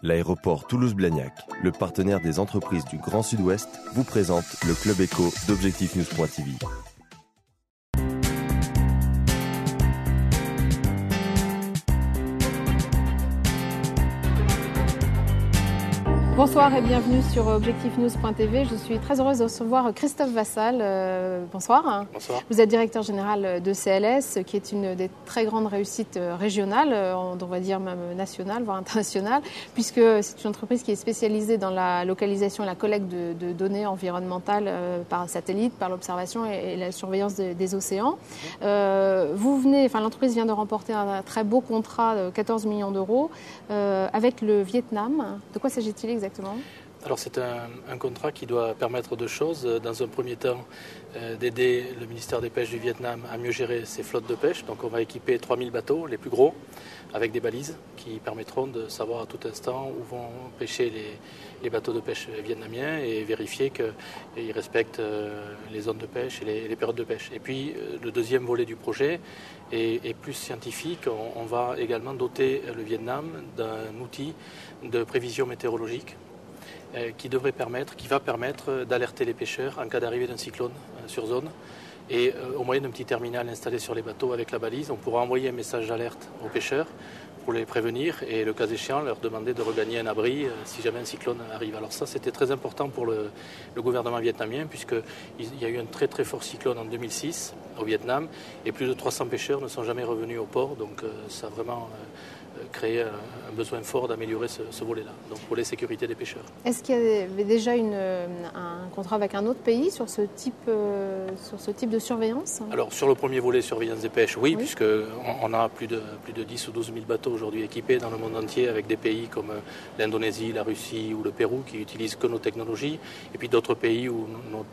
L'aéroport Toulouse-Blagnac, le partenaire des entreprises du Grand Sud-Ouest, vous présente le Club Éco d'ObjectifNews.tv. Bonsoir et bienvenue sur ObjectifNews.tv. Je suis très heureuse de recevoir Christophe Vassal. Bonsoir. Bonsoir. Vous êtes directeur général de CLS, qui est une des très grandes réussites régionales, on va dire même nationale, voire internationale, puisque c'est une entreprise qui est spécialisée dans la localisation et la collecte de données environnementales par satellite, par l'observation et la surveillance des océans. L'entreprise vient de remporter un très beau contrat de 14 millions d'euros avec le Vietnam. De quoi s'agit-il exactement ? Alors c'est un contrat qui doit permettre deux choses. Dans un premier temps, d'aider le ministère des Pêches du Vietnam à mieux gérer ses flottes de pêche. Donc on va équiper 3000 bateaux, les plus gros, avec des balises qui permettront de savoir à tout instant où vont pêcher les bateaux de pêche vietnamiens et vérifier qu'ils respectent les zones de pêche et les périodes de pêche. Et puis le deuxième volet du projet est plus scientifique. On va également doter le Vietnam d'un outil de prévision météorologique qui va permettre d'alerter les pêcheurs en cas d'arrivée d'un cyclone sur zone. Et au moyen d'un petit terminal installé sur les bateaux avec la balise, on pourra envoyer un message d'alerte aux pêcheurs pour les prévenir et, le cas échéant, leur demander de regagner un abri si jamais un cyclone arrive. Alors ça, c'était très important pour le gouvernement vietnamien, puisqu'il y a eu un très très fort cyclone en 2006 au Vietnam et plus de 300 pêcheurs ne sont jamais revenus au port. Donc ça a vraiment créé un besoin fort d'améliorer ce volet-là, donc volet sécurité des pêcheurs. Est-ce qu'il y avait déjà un contrat avec un autre pays sur ce type de surveillance ? Alors sur le premier volet surveillance des pêches, oui. Puisqu'on a plus de 10 ou 12 000 bateaux aujourd'hui équipés dans le monde entier avec des pays comme l'Indonésie, la Russie ou le Pérou qui utilisent que nos technologies, et puis d'autres pays où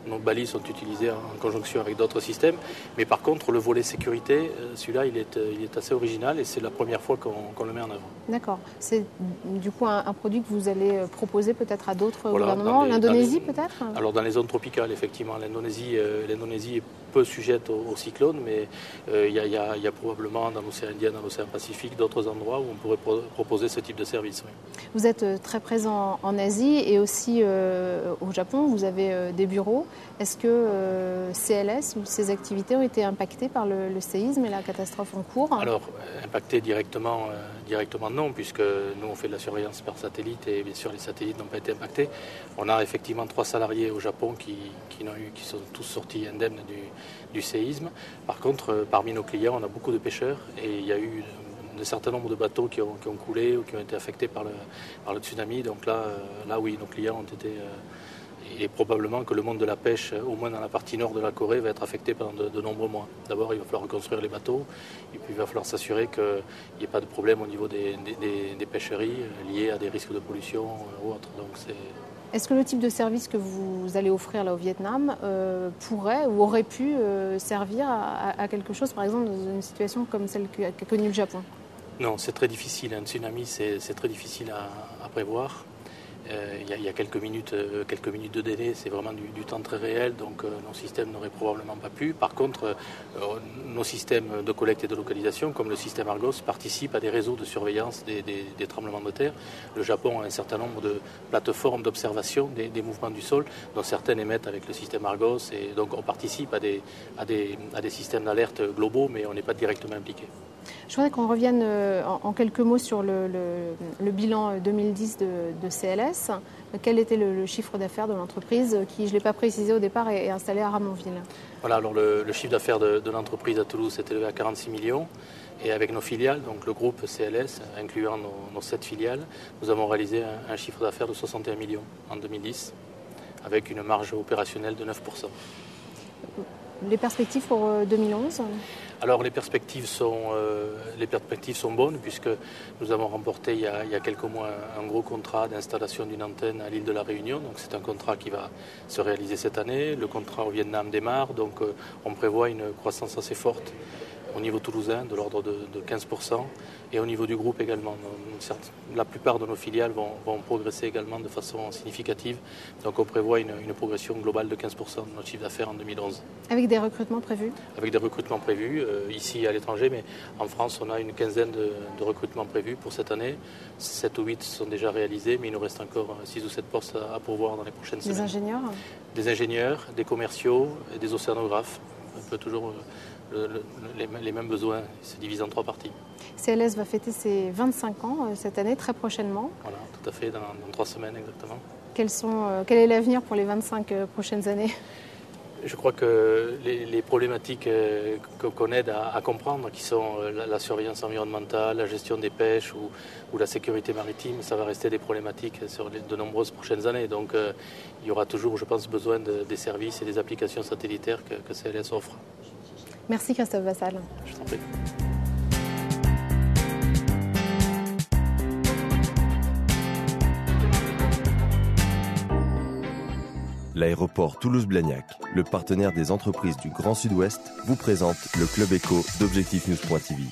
nos balises sont utilisées en conjonction avec d'autres systèmes. Mais par contre, le volet sécurité, celui-là, il est assez original et c'est la première fois qu'on le met en avant. D'accord. C'est du coup un produit que vous allez proposer peut-être à d'autres gouvernements. L'Indonésie peut-être ? Alors dans les zones tropicales, effectivement, l'Indonésie est peu sujette aux cyclones, mais il y a probablement dans l'océan Indien, dans l'océan Pacifique, d'autres endroits où on pourrait proposer ce type de service. Oui. Vous êtes très présent en Asie et aussi au Japon, vous avez des bureaux. Est-ce que CLS ou ses activités ont été impactées par le séisme et la catastrophe en cours ? Alors, impactées directement non, puisque nous on fait de la surveillance par satellite et bien sûr les satellites n'ont pas été impactés. On a effectivement 3 salariés au Japon qui sont tous sortis indemnes du séisme. Par contre, parmi nos clients, on a beaucoup de pêcheurs et il y a eu un certain nombre de bateaux qui ont coulé ou qui ont été affectés par le tsunami. Donc là oui, nos clients ont été... Et probablement que le monde de la pêche, au moins dans la partie nord de la Corée, va être affecté pendant de nombreux mois. D'abord, il va falloir reconstruire les bateaux, et puis il va falloir s'assurer qu'il n'y ait pas de problème au niveau des pêcheries liées à des risques de pollution ou autres. Donc Est-ce que le type de service que vous allez offrir là au Vietnam pourrait ou aurait pu servir à quelque chose, par exemple, dans une situation comme celle qu'a connue le Japon ? Non, c'est très difficile. Un tsunami, c'est très difficile à prévoir. Il y a quelques minutes de délai, c'est vraiment du temps très réel, donc nos systèmes n'auraient probablement pas pu. Par contre, nos systèmes de collecte et de localisation, comme le système Argos, participent à des réseaux de surveillance des tremblements de terre. Le Japon a un certain nombre de plateformes d'observation des mouvements du sol, dont certaines émettent avec le système Argos, et donc on participe à des systèmes d'alerte globaux, mais on n'est pas directement impliqué. Je voudrais qu'on revienne en quelques mots sur le bilan 2010 de CLS. Quel était le chiffre d'affaires de l'entreprise qui, je ne l'ai pas précisé au départ, est installée à Ramonville ? Voilà, alors le chiffre d'affaires de l'entreprise à Toulouse s'est élevé à 46 millions. Et avec nos filiales, donc le groupe CLS, incluant nos 7 filiales, nous avons réalisé un chiffre d'affaires de 61 millions en 2010, avec une marge opérationnelle de 9%. Les perspectives pour 2011 ? Alors les perspectives sont bonnes, puisque nous avons remporté il y a quelques mois un gros contrat d'installation d'une antenne à l'île de la Réunion. Donc c'est un contrat qui va se réaliser cette année. Le contrat au Vietnam démarre, donc on prévoit une croissance assez forte au niveau toulousain de l'ordre de 15% et au niveau du groupe également. La plupart de nos filiales vont progresser également de façon significative. Donc on prévoit une progression globale de 15% de notre chiffre d'affaires en 2011. Avec des recrutements prévus? Avec des recrutements prévus ici et à l'étranger, mais en France on a une quinzaine de recrutements prévus pour cette année. 7 ou 8 sont déjà réalisés, mais il nous reste encore 6 ou 7 postes à pourvoir dans les prochaines semaines. Des ingénieurs? Des ingénieurs, des commerciaux et des océanographes. Un peu toujours les mêmes besoins, se divisent en 3 parties. CLS va fêter ses 25 ans cette année, très prochainement. Voilà, tout à fait, dans 3 semaines exactement. Quel est l'avenir pour les 25 prochaines années? Je crois que les problématiques qu'on aide à comprendre, qui sont la surveillance environnementale, la gestion des pêches ou la sécurité maritime, ça va rester des problématiques sur de nombreuses prochaines années. Donc il y aura toujours, je pense, besoin des services et des applications satellitaires que CLS offre. Merci Christophe Vassal. Je t'en prie. L'aéroport Toulouse-Blagnac, le partenaire des entreprises du Grand Sud-Ouest, vous présente le Club Éco d'Objectif News.tv.